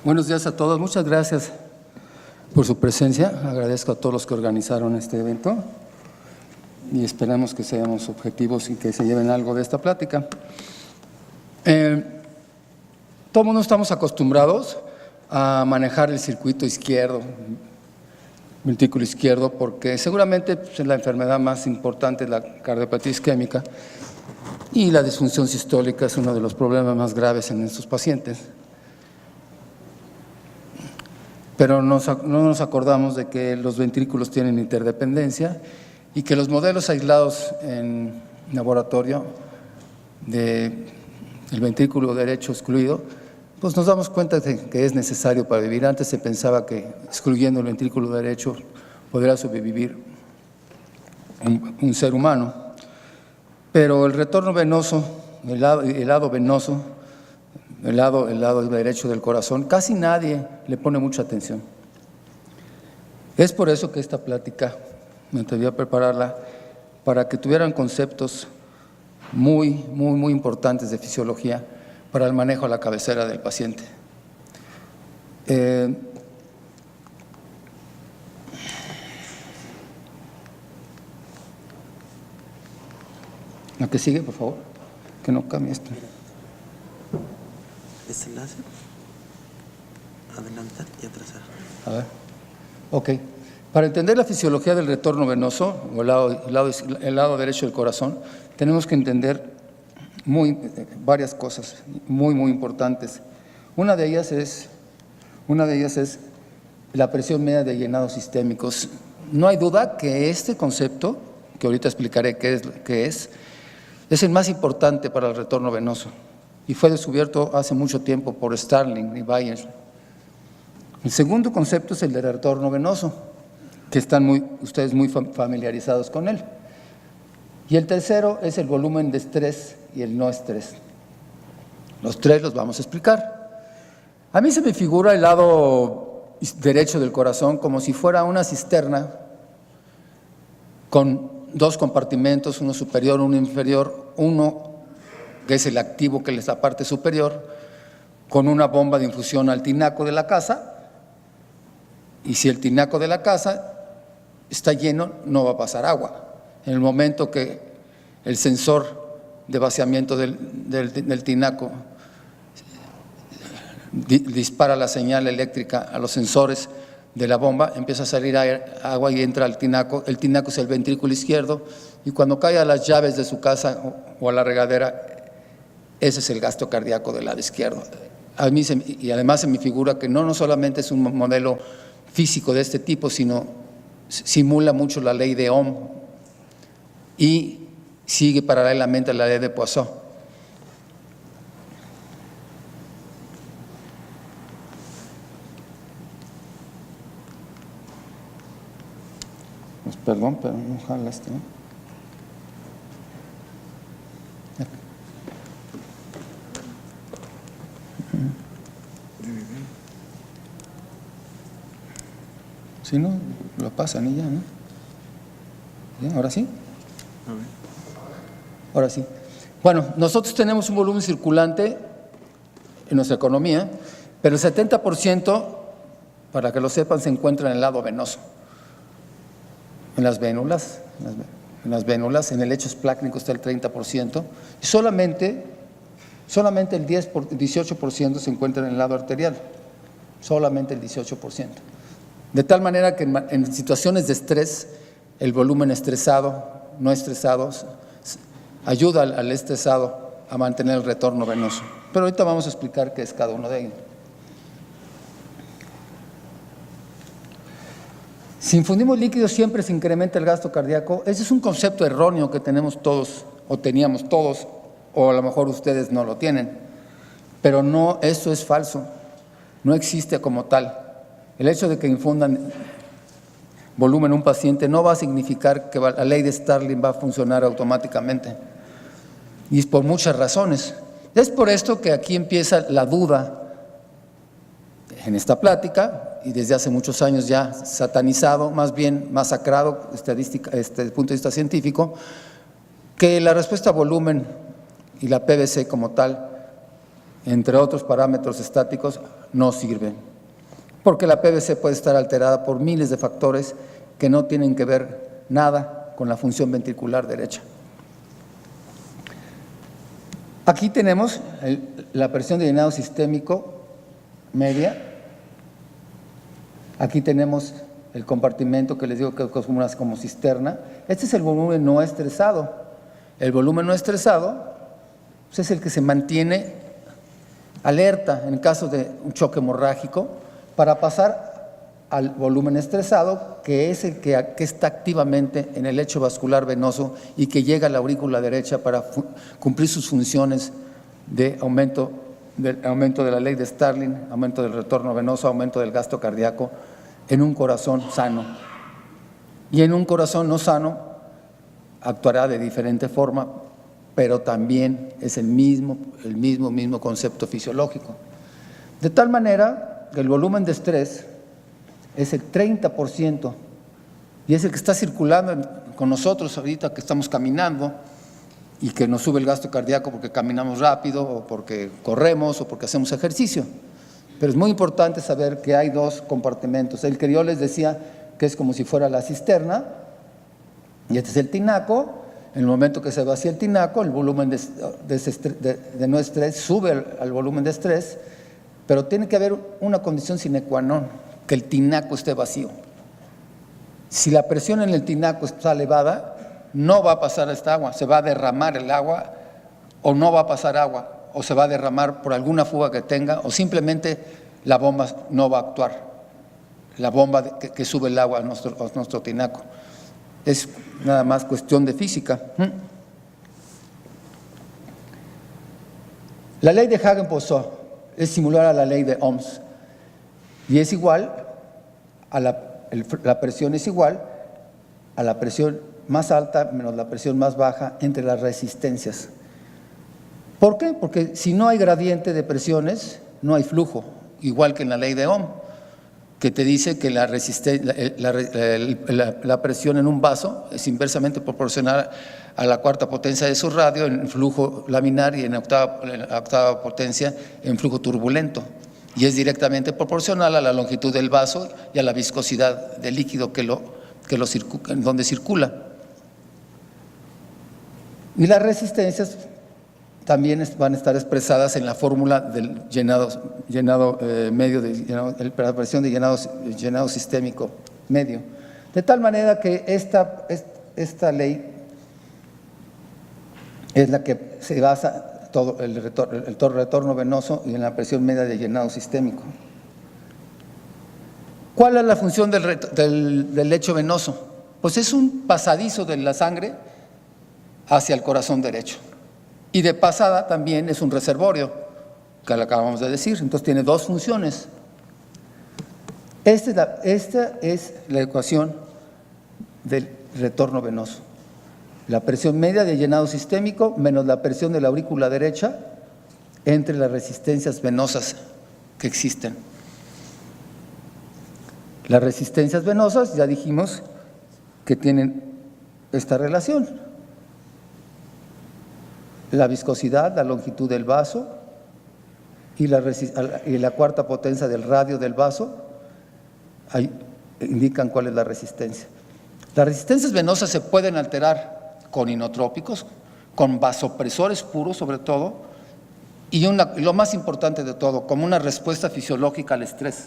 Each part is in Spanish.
Buenos días a todos. Muchas gracias por su presencia. Agradezco a todos los que organizaron este evento y esperamos que seamos objetivos y que se lleven algo de esta plática. Todo el mundo estamos acostumbrados a manejar el circuito izquierdo, ventrículo izquierdo, porque seguramente es la enfermedad más importante, la cardiopatía isquémica, y la disfunción sistólica es uno de los problemas más graves en estos pacientes. Pero no nos acordamos de que los ventrículos tienen interdependencia y que los modelos aislados en laboratorio del ventrículo derecho excluido, pues nos damos cuenta de que es necesario para vivir. Antes se pensaba que excluyendo el ventrículo derecho podría sobrevivir un ser humano, pero el retorno venoso, el lado venoso, el lado derecho del corazón, casi nadie le pone mucha atención. Es por eso que esta plática me atreví a prepararla para que tuvieran conceptos muy importantes de fisiología para el manejo a la cabecera del paciente. La que sigue, por favor, que no cambie esto. ¿Es enlace? Adelantar y atrasar. A ver. Ok. Para entender la fisiología del retorno venoso, o el lado derecho del corazón, tenemos que entender varias cosas muy importantes. Una de ellas es la presión media de llenados sistémicos. No hay duda que este concepto, que ahorita explicaré qué es el más importante para el retorno venoso. Y fue descubierto hace mucho tiempo por Starling y Bayer. El segundo concepto es el del retorno venoso, que están ustedes muy familiarizados con él. Y el tercero es el volumen de estrés y el no estrés. Los tres los vamos a explicar. A mí se me figura el lado derecho del corazón como si fuera una cisterna con dos compartimentos, uno superior, uno inferior, uno que es el activo, que es la parte superior, con una bomba de infusión al tinaco de la casa, y si el tinaco de la casa está lleno, no va a pasar agua. En el momento que el sensor de vaciamiento del tinaco dispara la señal eléctrica a los sensores de la bomba, empieza a salir agua y entra al tinaco. El tinaco es el ventrículo izquierdo, y cuando cae a las llaves de su casa o a la regadera, ese es el gasto cardíaco del lado izquierdo. Y además se me figura que no solamente es un modelo físico de este tipo, sino simula mucho la ley de Ohm y sigue paralelamente a la ley de Poisson. Pues perdón, pero no jala esto, ¿no? Si no, lo pasan y ya, ¿no? ¿Ya? ¿Ahora sí? Ahora sí. Bueno, nosotros tenemos un volumen circulante en nuestra economía, pero el 70%, para que lo sepan, se encuentra en el lado venoso, en las vénulas, en el lecho esplácnico está el 30%, y solamente el 18% se encuentra en el lado arterial, solamente el 18%. De tal manera que en situaciones de estrés, el volumen estresado, no estresado, ayuda al estresado a mantener el retorno venoso. Pero ahorita vamos a explicar qué es cada uno de ellos. Si infundimos líquidos siempre se incrementa el gasto cardíaco. Ese es un concepto erróneo que tenemos todos, o teníamos todos, o a lo mejor ustedes no lo tienen. Pero no, esto es falso, no existe como tal. El hecho de que infundan volumen a un paciente no va a significar que la ley de Starling va a funcionar automáticamente. Y es por muchas razones. Es por esto que aquí empieza la duda en esta plática, y desde hace muchos años ya satanizado, más bien masacrado desde el punto de vista científico, que la respuesta a volumen y la PVC como tal entre otros parámetros estáticos, no sirven, porque la PVC puede estar alterada por miles de factores que no tienen que ver nada con la función ventricular derecha. Aquí tenemos la presión de llenado sistémico media. Aquí tenemos el compartimento que les digo que es como cisterna. Este es el volumen no estresado. El volumen no estresado pues, es el que se mantiene alerta en caso de un choque hemorrágico para pasar al volumen estresado, que es el que está activamente en el lecho vascular venoso y que llega a la aurícula derecha para cumplir sus funciones de aumento de la ley de Starling, aumento del retorno venoso, aumento del gasto cardíaco en un corazón sano. Y en un corazón no sano actuará de diferente forma, pero también es el mismo concepto fisiológico. De tal manera que el volumen de estrés es el 30% y es el que está circulando con nosotros ahorita que estamos caminando y que nos sube el gasto cardíaco porque caminamos rápido o porque corremos o porque hacemos ejercicio. Pero es muy importante saber que hay dos compartimentos. El que yo les decía que es como si fuera la cisterna y este es el tinaco. En el momento que se vacía el tinaco, el volumen de no estrés sube al volumen de estrés, pero tiene que haber una condición sine qua non, que el tinaco esté vacío. Si la presión en el tinaco está elevada, no va a pasar esta agua, se va a derramar el agua o no va a pasar agua o se va a derramar por alguna fuga que tenga o simplemente la bomba no va a actuar, la bomba que sube el agua a nuestro tinaco. Es nada más cuestión de física. La ley de Hagen-Poisson es similar a la ley de Ohms y es igual a la presión es igual a la presión más alta menos la presión más baja entre las resistencias. ¿Por qué? Porque si no hay gradiente de presiones, no hay flujo, igual que en la ley de Ohm, que te dice que la presión en un vaso es inversamente proporcional a la cuarta potencia de su radio en flujo laminar y en octava potencia en flujo turbulento. Y es directamente proporcional a la longitud del vaso y a la viscosidad del líquido donde circula. Y las resistencias también van a estar expresadas en la fórmula del llenado medio, la presión de llenado sistémico medio. De tal manera que esta ley es la que se basa todo el retorno venoso y en la presión media de llenado sistémico. ¿Cuál es la función del lecho venoso? Pues es un pasadizo de la sangre hacia el corazón derecho. Y de pasada también es un reservorio, que lo acabamos de decir. Entonces tiene dos funciones. Esta es la ecuación del retorno venoso. La presión media de llenado sistémico menos la presión de la aurícula derecha entre las resistencias venosas que existen. Las resistencias venosas, ya dijimos, que tienen esta relación. La viscosidad, la longitud del vaso y la cuarta potencia del radio del vaso ahí indican cuál es la resistencia. Las resistencias venosas se pueden alterar con inotrópicos, con vasopresores puros sobre todo, y lo más importante de todo, como una respuesta fisiológica al estrés.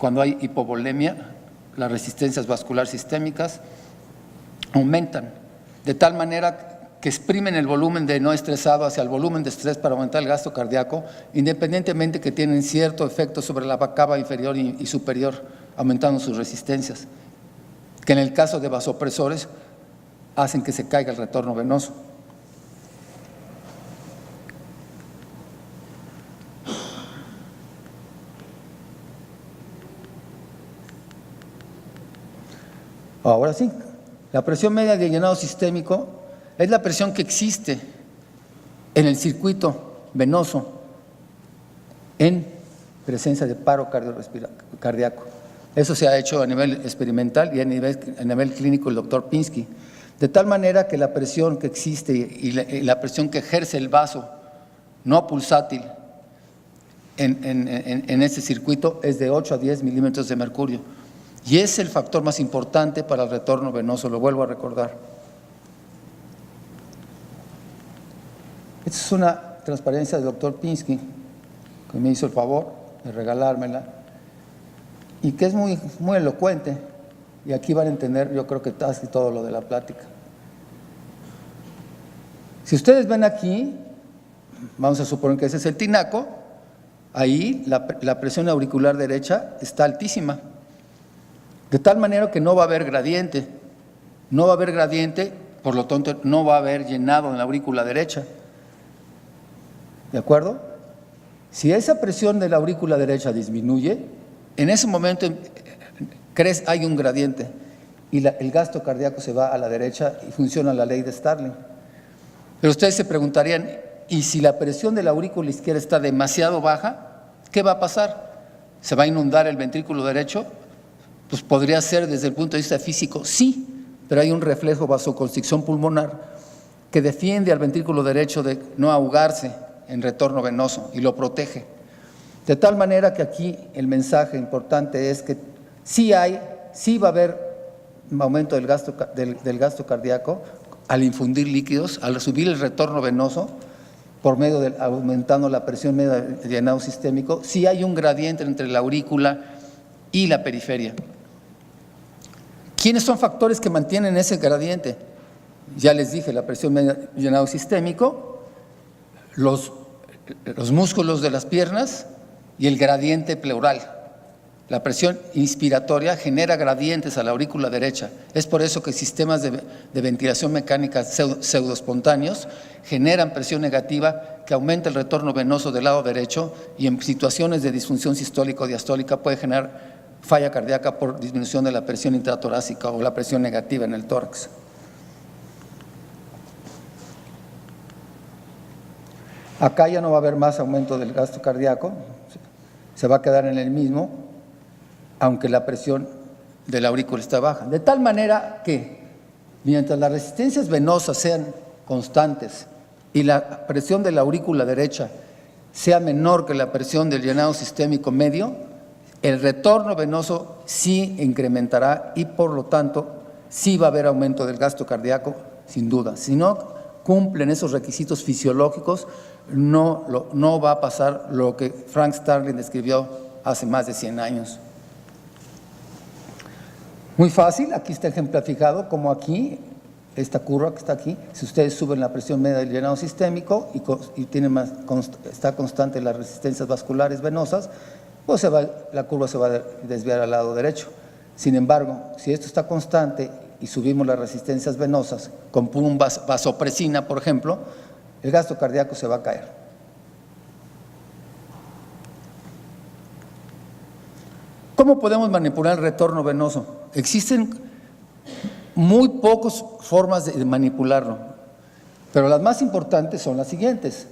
Cuando hay hipovolemia, las resistencias vasculares sistémicas aumentan, de tal manera que exprimen el volumen de no estresado hacia el volumen de estrés para aumentar el gasto cardíaco, independientemente que tienen cierto efecto sobre la cava inferior y superior, aumentando sus resistencias, que en el caso de vasopresores hacen que se caiga el retorno venoso. Ahora sí, la presión media de llenado sistémico es la presión que existe en el circuito venoso en presencia de paro cardíaco. Eso se ha hecho a nivel experimental y a nivel clínico el doctor Pinsky. De tal manera que la presión que existe y la presión que ejerce el vaso no pulsátil en ese circuito es de 8 a 10 milímetros de mercurio. Y es el factor más importante para el retorno venoso, lo vuelvo a recordar. Esta es una transparencia del doctor Pinsky, que me hizo el favor de regalármela, y que es muy elocuente, y aquí van a entender, yo creo que casi todo lo de la plática. Si ustedes ven aquí, vamos a suponer que ese es el tinaco, ahí la presión auricular derecha está altísima, de tal manera que no va a haber gradiente. No va a haber gradiente, por lo tanto no va a haber llenado en la aurícula derecha. ¿De acuerdo? Si esa presión de la aurícula derecha disminuye, en ese momento hay un gradiente y el gasto cardíaco se va a la derecha y funciona la ley de Starling. Pero ustedes se preguntarían, ¿y si la presión de la aurícula izquierda está demasiado baja? ¿Qué va a pasar? ¿Se va a inundar el ventrículo derecho? Pues podría ser desde el punto de vista físico, sí, pero hay un reflejo vasoconstricción pulmonar que defiende al ventrículo derecho de no ahogarse en retorno venoso y lo protege. De tal manera que aquí el mensaje importante es que sí va a haber un aumento del gasto cardíaco al infundir líquidos, al subir el retorno venoso, por medio de aumentando la presión media de llenado sistémico, sí hay un gradiente entre la aurícula y la periferia. ¿Quiénes son factores que mantienen ese gradiente? Ya les dije, la presión media de llenado sistémico, los músculos de las piernas y el gradiente pleural. La presión inspiratoria genera gradientes a la aurícula derecha. Es por eso que sistemas de ventilación mecánica pseudoespontáneos generan presión negativa que aumenta el retorno venoso del lado derecho y en situaciones de disfunción sistólico-diastólica puede generar falla cardíaca por disminución de la presión intratorácica o la presión negativa en el tórax. Acá ya no va a haber más aumento del gasto cardíaco, se va a quedar en el mismo, aunque la presión de la aurícula está baja. De tal manera que, mientras las resistencias venosas sean constantes y la presión de la aurícula derecha sea menor que la presión del llenado sistémico medio, el retorno venoso sí incrementará y por lo tanto sí va a haber aumento del gasto cardíaco, sin duda. Si no cumplen esos requisitos fisiológicos, no va a pasar lo que Frank Starling describió hace más de 100 años. Muy fácil, aquí está ejemplificado como aquí, esta curva que está aquí, si ustedes suben la presión media del llenado sistémico y está constante las resistencias vasculares venosas, pues la curva se va a desviar al lado derecho. Sin embargo, si esto está constante y subimos las resistencias venosas con vasopresina, por ejemplo, el gasto cardíaco se va a caer. ¿Cómo podemos manipular el retorno venoso? Existen muy pocas formas de manipularlo, pero las más importantes son las siguientes.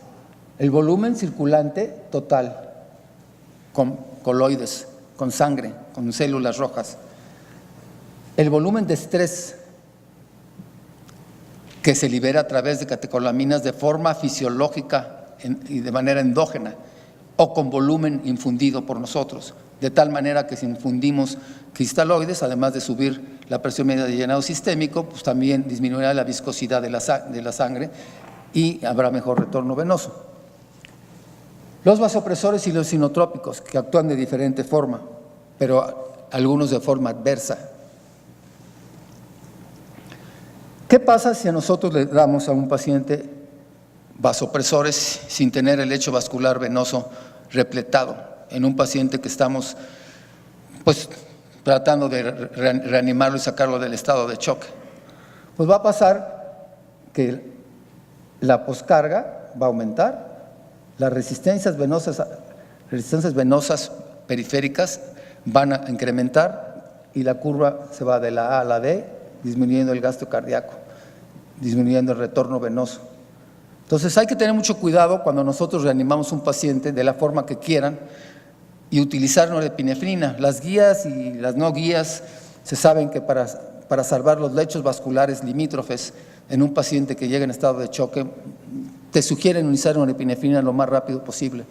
El volumen circulante total, con coloides, con sangre, con células rojas. El volumen de estrés que se libera a través de catecolaminas de forma fisiológica y de manera endógena o con volumen infundido por nosotros, de tal manera que si infundimos cristaloides, además de subir la presión media de llenado sistémico, pues también disminuirá la viscosidad de la sangre y habrá mejor retorno venoso. Los vasopresores y los sinotrópicos, que actúan de diferente forma, pero algunos de forma adversa. ¿Qué pasa si a nosotros le damos a un paciente vasopresores sin tener el lecho vascular venoso repletado? En un paciente que estamos pues tratando de reanimarlo y sacarlo del estado de choque. Pues va a pasar que la poscarga va a aumentar, las resistencias venosas periféricas van a incrementar y la curva se va de la A a la D, disminuyendo el gasto cardíaco, disminuyendo el retorno venoso. Entonces hay que tener mucho cuidado cuando nosotros reanimamos un paciente de la forma que quieran y utilizar norepinefrina. Las guías y las no guías se saben que para salvar los lechos vasculares limítrofes en un paciente que llega en estado de choque, te sugieren utilizar norepinefrina lo más rápido posible.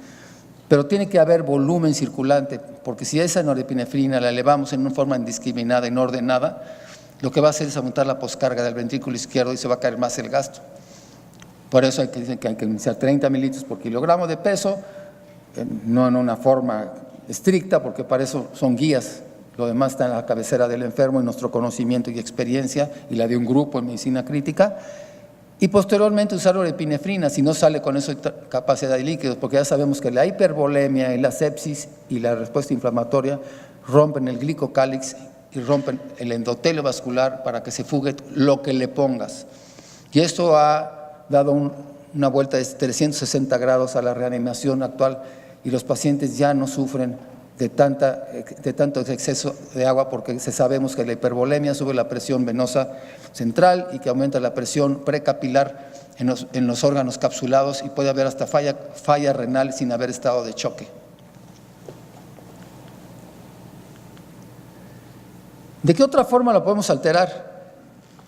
Pero tiene que haber volumen circulante, porque si esa norepinefrina la elevamos en una forma indiscriminada y no ordenada, lo que va a hacer es aumentar la poscarga del ventrículo izquierdo y se va a caer más el gasto. Por eso dicen que hay que iniciar 30 mililitros por kilogramo de peso, no en una forma estricta, porque para eso son guías. Lo demás está en la cabecera del enfermo, en nuestro conocimiento y experiencia, y la de un grupo en medicina crítica. Y posteriormente usar norepinefrina, si no sale con eso capacidad de líquidos, porque ya sabemos que la hipervolemia y la sepsis y la respuesta inflamatoria rompen el glicocálix y rompen el endotelio vascular para que se fugue lo que le pongas. Y esto ha dado una vuelta de 360 grados a la reanimación actual, y los pacientes ya no sufren de tanto exceso de agua, porque sabemos que la hipervolemia sube la presión venosa central y que aumenta la presión precapilar en los órganos capsulados, y puede haber hasta falla renal sin haber estado de choque. ¿De qué otra forma lo podemos alterar?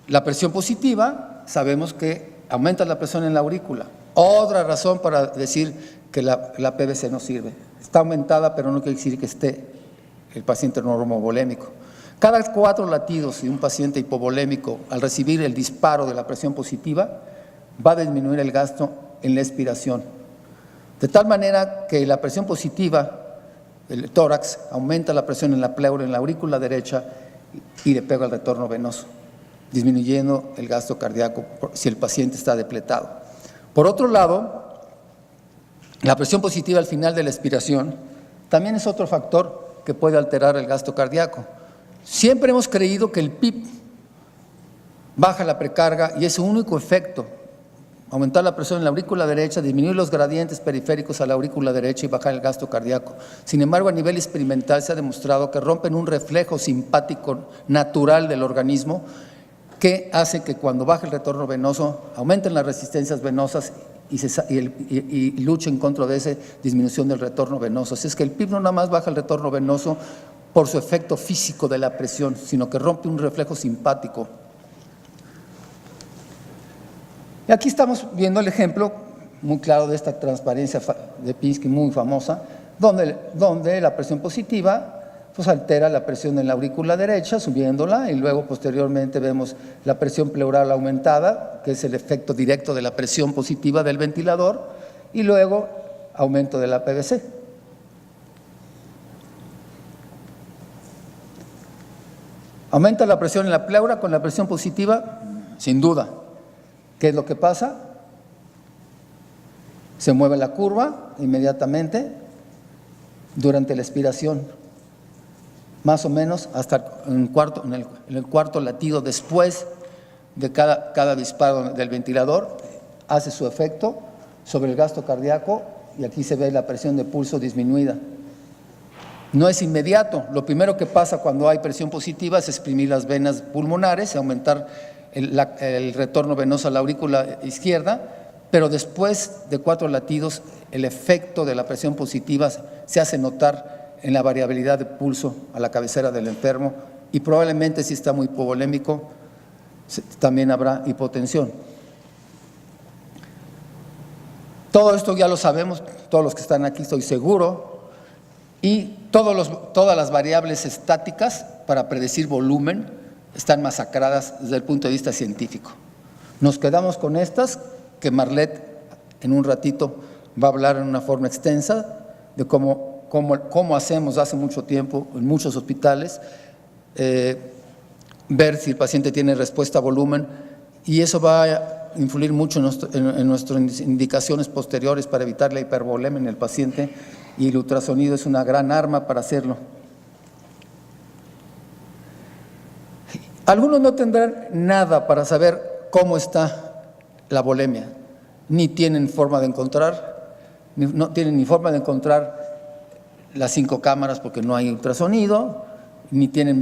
La presión positiva, sabemos que aumenta la presión en la aurícula. Otra razón para decir que la PVC no sirve. Está aumentada, pero no quiere decir que esté el paciente normovolémico. Cada 4 latidos de un paciente hipovolémico, al recibir el disparo de la presión positiva, va a disminuir el gasto en la expiración. De tal manera que la presión positiva, el tórax, aumenta la presión en la pleura, en la aurícula derecha, y le pega el retorno venoso, disminuyendo el gasto cardíaco si el paciente está depletado. Por otro lado, la presión positiva al final de la expiración también es otro factor que puede alterar el gasto cardíaco. Siempre hemos creído que el PIP baja la precarga y es su único efecto, aumentar la presión en la aurícula derecha, disminuir los gradientes periféricos a la aurícula derecha y bajar el gasto cardíaco. Sin embargo, a nivel experimental se ha demostrado que rompen un reflejo simpático natural del organismo que hace que cuando baja el retorno venoso aumenten las resistencias venosas y luchen contra de esa disminución del retorno venoso. Así es que el PIP no nada más baja el retorno venoso por su efecto físico de la presión, sino que rompe un reflejo simpático. Y aquí estamos viendo el ejemplo muy claro de esta transparencia de Pinsky muy famosa, donde la presión positiva pues altera la presión en la aurícula derecha, subiéndola, y luego posteriormente vemos la presión pleural aumentada, que es el efecto directo de la presión positiva del ventilador, y luego aumento de la PVC. ¿Aumenta la presión en la pleura con la presión positiva? Sin duda. ¿Qué es lo que pasa? Se mueve la curva inmediatamente durante la expiración, más o menos hasta en el cuarto latido después de cada disparo del ventilador, hace su efecto sobre el gasto cardíaco, y aquí se ve la presión de pulso disminuida. No es inmediato. Lo primero que pasa cuando hay presión positiva es exprimir las venas pulmonares, aumentar el retorno venoso a la aurícula izquierda, pero después de 4 latidos el efecto de la presión positiva se hace notar en la variabilidad de pulso a la cabecera del enfermo, y probablemente si está muy hipovolémico también habrá hipotensión. Todo esto ya lo sabemos, todos los que están aquí estoy seguro, y todas las variables estáticas para predecir volumen están masacradas desde el punto de vista científico. Nos quedamos con estas, que Marlet en un ratito va a hablar en una forma extensa de cómo hacemos hace mucho tiempo en muchos hospitales, ver si el paciente tiene respuesta a volumen, y eso va a influir mucho en nuestras indicaciones posteriores para evitar la hipervolemia en el paciente, y el ultrasonido es una gran arma para hacerlo. Algunos no tendrán nada para saber cómo está la volemia, ni tienen forma de encontrar, no tienen ni forma de encontrar las 5 cámaras porque no hay ultrasonido, ni tienen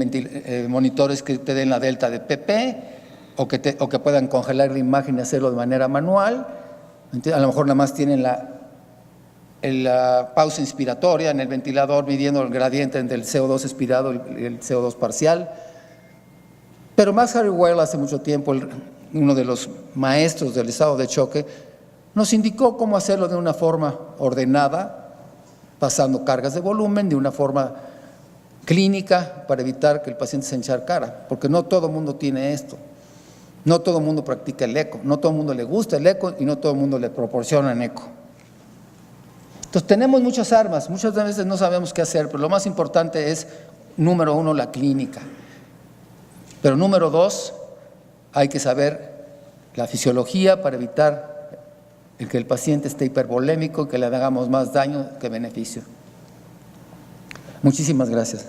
monitores que te den la delta de PP, o que puedan congelar la imagen y hacerlo de manera manual. A lo mejor nada más tienen la pausa inspiratoria en el ventilador midiendo el gradiente entre el CO2 expirado y el CO2 parcial. Pero Max Harry Weil, hace mucho tiempo, uno de los maestros del estado de choque, nos indicó cómo hacerlo de una forma ordenada pasando cargas de volumen de una forma clínica para evitar que el paciente se encharcara, porque no todo el mundo tiene esto. No todo el mundo practica el eco, no todo el mundo le gusta el eco y no todo el mundo le proporcionan eco. Entonces tenemos muchas armas, muchas veces no sabemos qué hacer, pero lo más importante es, número 1, la clínica. Pero número 2, hay que saber la fisiología para evitar que el paciente esté hipervolémico, que le hagamos más daño que beneficio. Muchísimas gracias.